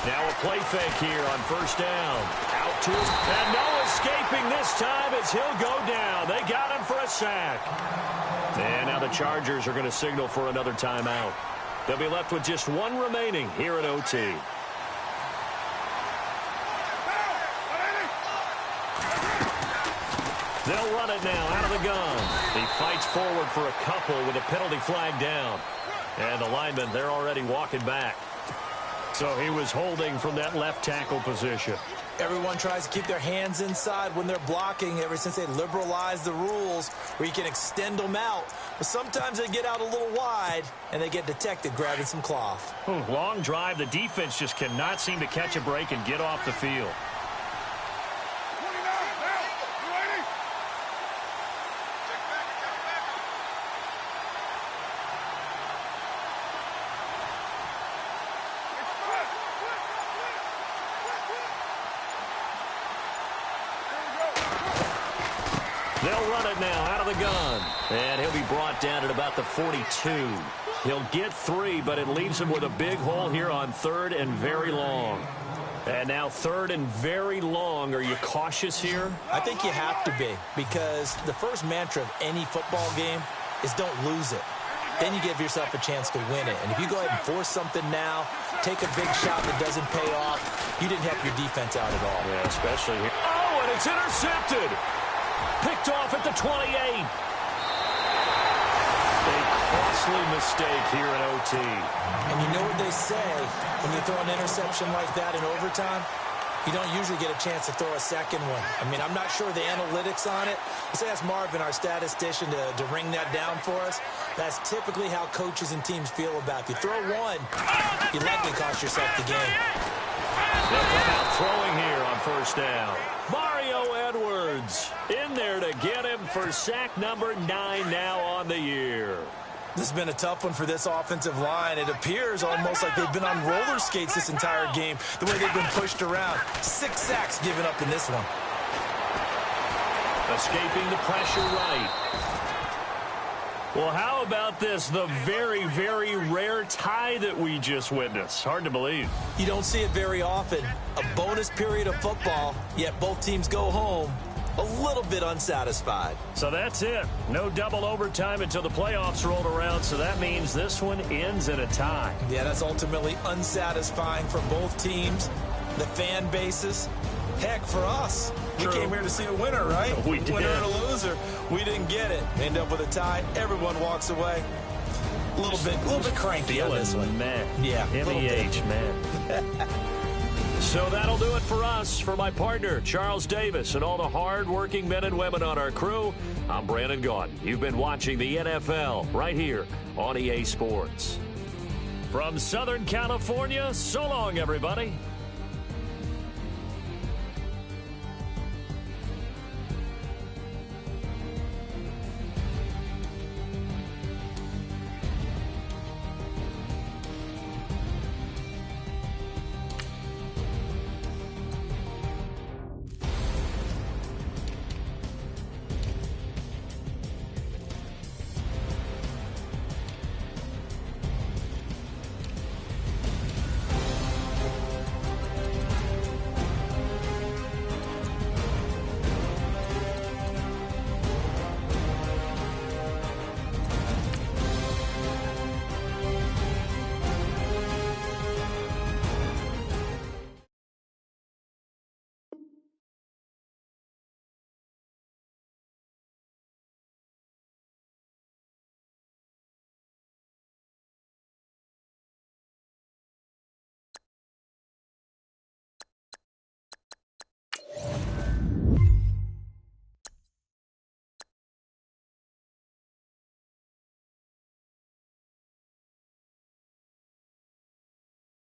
Now a play fake here on 1st down. Out to him. And no escaping this time as he'll go down. They got him for a sack. And now the Chargers are going to signal for another timeout. They'll be left with just 1 remaining here at OT. They'll run it now out of the gun. He fights forward for a couple with a penalty flag down. And the linemen, they're already walking back. So he was holding from that left tackle position. Everyone tries to keep their hands inside when they're blocking ever since they liberalized the rules where you can extend them out. But sometimes they get out a little wide and they get detected grabbing some cloth. Long drive. The defense just cannot seem to catch a break and get off the field. They'll run it now out of the gun. And he'll be brought down at about the 42. He'll get 3, but it leaves him with a big hole here on 3rd and very long. And now 3rd and very long. Are you cautious here? I think you have to be, because the first mantra of any football game is don't lose it. Then you give yourself a chance to win it. And if you go ahead and force something now, take a big shot that doesn't pay off, you didn't help your defense out at all. Yeah, especially here. Oh, and it's intercepted. Picked off at the 28. A costly mistake here in OT. And you know what they say, when you throw an interception like that in overtime, you don't usually get a chance to throw a second one. I mean, I'm not sure the analytics on it. Let's ask Marvin, our statistician, to ring that down for us. That's typically how coaches and teams feel about it. If you throw one, you likely cost yourself the game. They'll come out throwing here on 1st down. Mario Edwards in there to get him for sack number 9 now on the year. This has been a tough one for this offensive line. It appears almost like they've been on roller skates this entire game, the way they've been pushed around. 6 sacks given up in this one. Escaping the pressure right. Well, how about this? The very, very rare tie that we just witnessed. Hard to believe. You don't see it very often. A bonus period of football, yet both teams go home a little bit unsatisfied. So that's it. No double overtime until the playoffs rolled around, so that means this one ends in a tie. Yeah, that's ultimately unsatisfying for both teams, the fan bases. Heck, for us, we came here to see a winner, right? We did. Winner and a loser. We didn't get it. End up with a tie. Everyone walks away. A little bit cranky on this one. Man. Yeah. MEH, man. So that'll do it for us. For my partner, Charles Davis, and all the hard-working men and women on our crew, I'm Brandon Gaudin. You've been watching the NFL right here on EA Sports. From Southern California, so long, everybody.